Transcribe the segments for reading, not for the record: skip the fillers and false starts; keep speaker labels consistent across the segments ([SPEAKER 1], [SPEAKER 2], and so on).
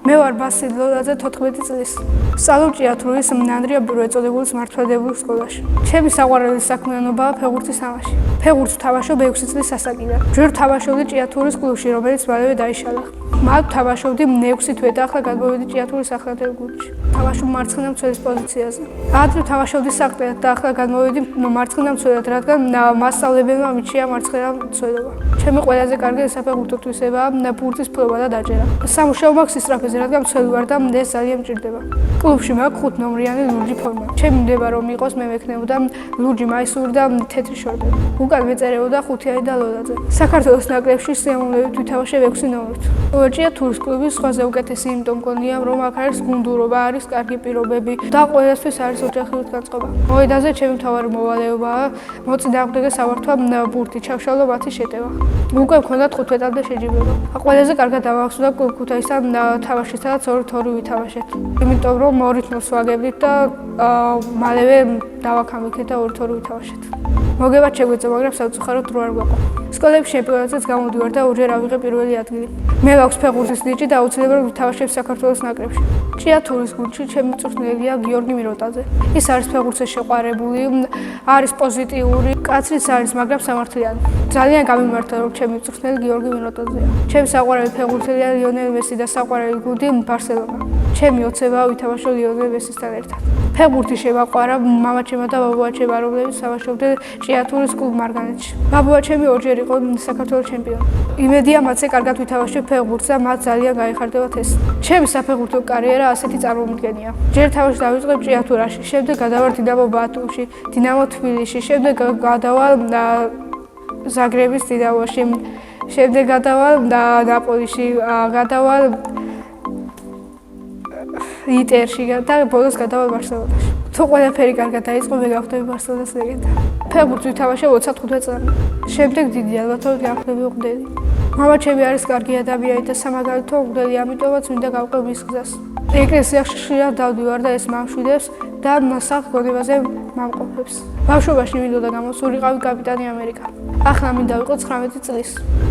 [SPEAKER 1] მე ვარ ბასილ ლოლაძე 14 წლის. ვსწავლობ ჭიათურის ნანდრია ბურეწოდებულის მართლმადიდებლურ სკოლაში. ჩემი საყვარელი საქმიანობაა ფეხბურთის თამაში. ფეხბურთს ვთამაშობ 6 წლის ასაკიდან. ჯერ ვთამაშობდი ჭიათურის კლუბში, რომელიც მალევე დაიშალა. მათ ვთამაშობდი 6 თვე და ახლა გადმოვედი ჭიათურის ახალგაზრდა გუნდში. ვთამაშობ მარცხენა მცველის პოზიციაზე. ადრე ვთამაშობდი საყრდენად და ახლა გამოვედი მარცხენა მცველად, რადგან მასწავლებელმა მიჩია მარცხენა მცველობა. ჩემი ყველაზე კარგი საფეხბურთო თვისებაა ბურთის ფლობა და დაჭერა. სამუშაო მაქვს ისწრაფეზე, რადგან მცველი ვარ და ეს ძალიან მჭირდება. კლუბში მაქვს 5 ნომრიანი ლურჯი ფორმა. ჩემი ნდება რომ იყოს, მე ვექნებოდა ლურჯი მაისური და თეთრი შორტები. უკან მეწერეოდა ხუთიანი და ლოლაძე. საქართველოს ნაკრებში სიამოვნებით ვითამაშებ 6 ნომრით. ჭიათურის კლუბის სხვაზე უკეთესი იმიტომ მგონია, რომ აქ არის გუნდურობა, არის კარგი პირობები და ყველასთვის არის ოჯახური განწყობა. მოედანზე ჩემი მთავარი მოვალეობაა მოწინააღმდეგე საბართვა ბურთი, ჩავშალო მათი შეტევა. უკვე მქონდათ 15-მდე შეჯიბრება. ყველაზე კარგად დამახსოვრდა კლუბ ქუთაისთან თამაში, სადაც 2-2 ვითამაშეთ. იმიტომ რომ 2-0 ვაგებდით და მალევე დავაქამიქეთ და 2-2 ვითამაშეთ. მოგებად შეგვეწო, მაგრამ სამწუხაროდ დრო არ გვაყვა. სკოლებში ჩემპიონატზეც გამოდივარ და ორჯერ ავიღე პირველი ადგილი. მე მაქვს ფეხბურთის ნიჭი და აუცილებლად ვთამაშებ საქართველოს ნაკრებში. ჭიათურის გუნდში ჩემი მწვრთნელია გიორგი მიროტაძე. ის არის ფეხბურთზე შეყვარებული, არის პოზიტიური, კაცრიც არის, მაგრამ სამართლიანი. ძალიან გამიმართა რომ ჩემი მწვრთნელი გიორგი მიროტაძეა. ჩემი საყვარელი ფეხბურთელია ლიონელ მესი და საყვარელი გუნდი ბარსელონა. ჩემი ოცებაა ვითამაშო ლიონელ მესისთან ერთად. ფეხბურთი შემაყვარა მამაჩემმა და ბაბუაჩემმა, რომლებიც თამაშობდნენ ჭიათურის კლუბ მარგანეთში. ბაბუაჩემი ორჯერ იყო საქართველოს ჩემპიონი. იმედია მათზე კარგად ვითამაშებ ფეხბურთს და მათ ძალიან გაიხარდებათ ეს. ჩემი საფეხბურთო კარიერა ასეთი წარმომადგენია. ჯერ თამაში დავიწყებ ჭიათურაში, შემდეგ გადავარ დინამო ბათუმში, დინამო თბილისში, შემდეგ გადავალ ზაგრების დინამოში, შემდეგ გადავალ ნაპოლიში, გადავალ ინტერში და ბოლოს გადავალ ბარსელონაში. თუ ყველაფერი კარგად დაიწყო, მე გავხდები ბარსელონას ლეგენდა. ფეხბურთს ვითამაშებ 25 წლამდე. შემდეგ დიდი ალბათობით გავხდები მღვდელი. მამაჩემი არის კარგი ადამიანი და სამაგალითო მღვდელი, ამიტომაც მინდა გავყევ მის გზას. ეკლესიაში ხშირად დავდივარ და ეს მამშვიდებს და მსახ გონებაზე მამყოფებს. ბავშვობაში მინდოდა გამოსულიყავი კაპიტანი ამერიკა. ახლა მინდა ვიყო 19 წლის.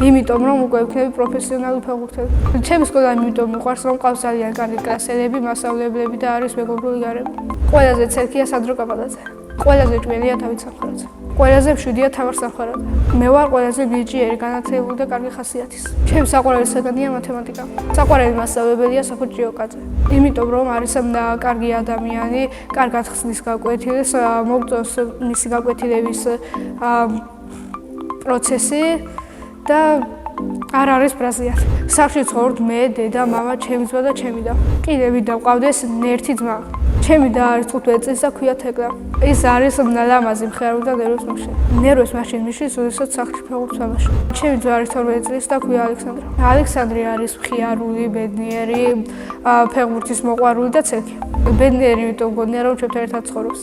[SPEAKER 1] იმიტომ რომ უკვე ვქნები პროფესიონალი ფეხბურთელი. ჩემი სკოლა იმიტომ მიყვარს, რომ ყავს ძალიან კარგი კლასელები, მასწავლებლები და არის მეგობრული გარემო. ყველაზე ცერქია სანდრო კაპადაძე. ყველაზე ჭვენია დავით სამხარაძე. ყველაზე მშვიდია თამარ სამხარაძე. მე ვარ ყველაზე ნიჭიერი, განათლებული და კარგი ხასიათის. ჩემი საყვარელი საგანია მათემატიკა. საყვარელი მასწავლებელია საფუძ ჭიოკაძე. იმიტომ რომ არის კარგი ადამიანი, კარგად ხსნის გაკვეთილს, მოგწონს მისი გაკვეთილების პროცესი და არ არის ბრაზიალი. სახლში ცხოვრობთ მე, დედა, მამა, ჩემი ძმა და ჩემი და. კიდე მინდა ვყავდეს ერთი ძმა. ჩემი და არის 15 წლის და ქვია თეკლა. ის არის ლამაზი, მხიარული და ნერვოს მაშინ. ნერვოს მაშინ მიშლის, როდესაც სახლში ფეხბურთს ვთამაშობ. ჩემი ძმა არის 12 წლის და ქვია ალექსანდრა. ალექსანდრე არის მხიარული, ბედნიერი, ფეხბურთის მოყვარული და ცექი. ბედნიერი იმიტომ მგონია რომ ჩემთან ერთად ცხოვრობს.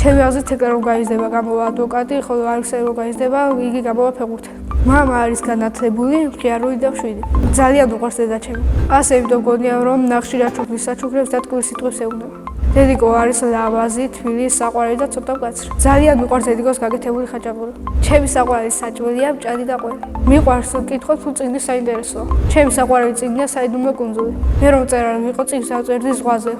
[SPEAKER 1] ჩემი აზრით თეკლა რომ გაიზრდება, გამოვა ადვოკატი, ხოლო ალექსანდრე რომ გაიზრდება, იგი გამოვა ფეხბურთელი. მამა არის განათლებული, მხიარული და მშვიდი. ძალიან უყვარს დედაჩემი. ასე იმიტომ მგონია რომ ხშირად ჩუქნის საჩუქრებს და ტკბილ სიტყვებს ეუბნება. დედიკო არის ლამაზი, თბილი, საყვარელი და ცოტა მკაცრი. ძალიან მიყვარს დედიკოს გაკეთებული ხაჭაპური. ჩემი საყვარელი საჭმელია მჭადი და ყველი. მიყვარს კითხოთ თუ წიგნი საინტერესოა. ჩემი საყვარელი წიგნია საიდუმლო კუნძული. მე რომ წერალი ვიყო წიგნს ავწერდი ზღვაზე.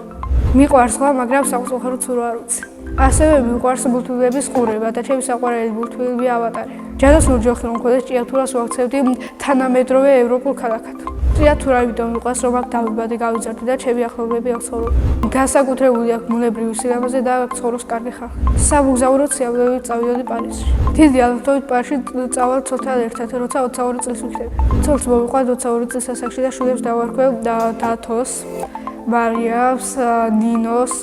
[SPEAKER 1] მიყვარს ზღვა, მაგრამ სამწუხაროდ სულ არ ვიცი. ასევე მიყვარს მულტფილმების ყურება და ჩემი საყვარელი მულტფილმია ავატარი. ჯადოს ლურჯი რომ მქონდეს ჭიათურას ვაქცევდი თანამედროვე ევროპულ ქალაქად. ჭიათურა იმიტომ მიყვარს, რომ აქ დავიბადე, გავიზარდე და ჩემი ახლობლები აქ ცხოვრობენ. განსაკუთრებული აქვს ბუნებრივი სილამაზე და აქ ცხოვრობს კარგი ხალხი. სამოგზაუროდ სიამოვნებით წავიდოდი პარიზში. დიდი ალბათობით პარიზში წავალ ცოლთან ერთად, როცა 22 წლის ვიქნები. ცოლს მოვიყვანთ 22 წლის ასაკში და შვილებს დავარქვევ დათოს, მარიამს, ნინოს,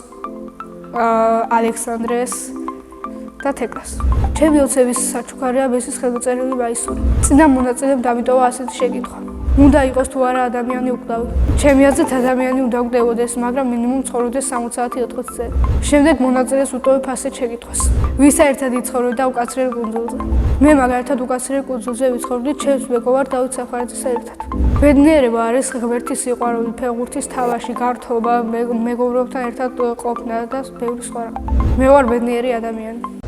[SPEAKER 1] ალექსანდრეს და თეკლას. ჩემი ოცების საჩუქარია მესის ხელმოწერილი მაისური. წინა მონაწილემ დამიტოვა ასეთი შეკითხვა. უნდა იყოს თუ არა ადამიანი უკვდავი. ჩემი აზრით ადამიანი უნდა გვდებოდეს, მაგრამ მინიმუმ ცხოვრობდეს 60 საათი 4 წელი. შემდეგ მონაწილეს უტოვებ ასეთ შეკითხვას. ვისა ერთად იცხოვრებ და უკაცრიელ კუნძულზე? მე მაგალითად უკაცრიელ კუნძულზე ვიცხოვრობდი ჩემს მეგობარ დავით სამხარაძესთან ერთად. ბედნიერება არის ღმერთის სიყვარული, ფეხბურთის თამაში, გართობა, მეგობრებთან ერთად ყოფნა და ბევრი სხვა. მე ვარ ბედნიერი ადამიანი.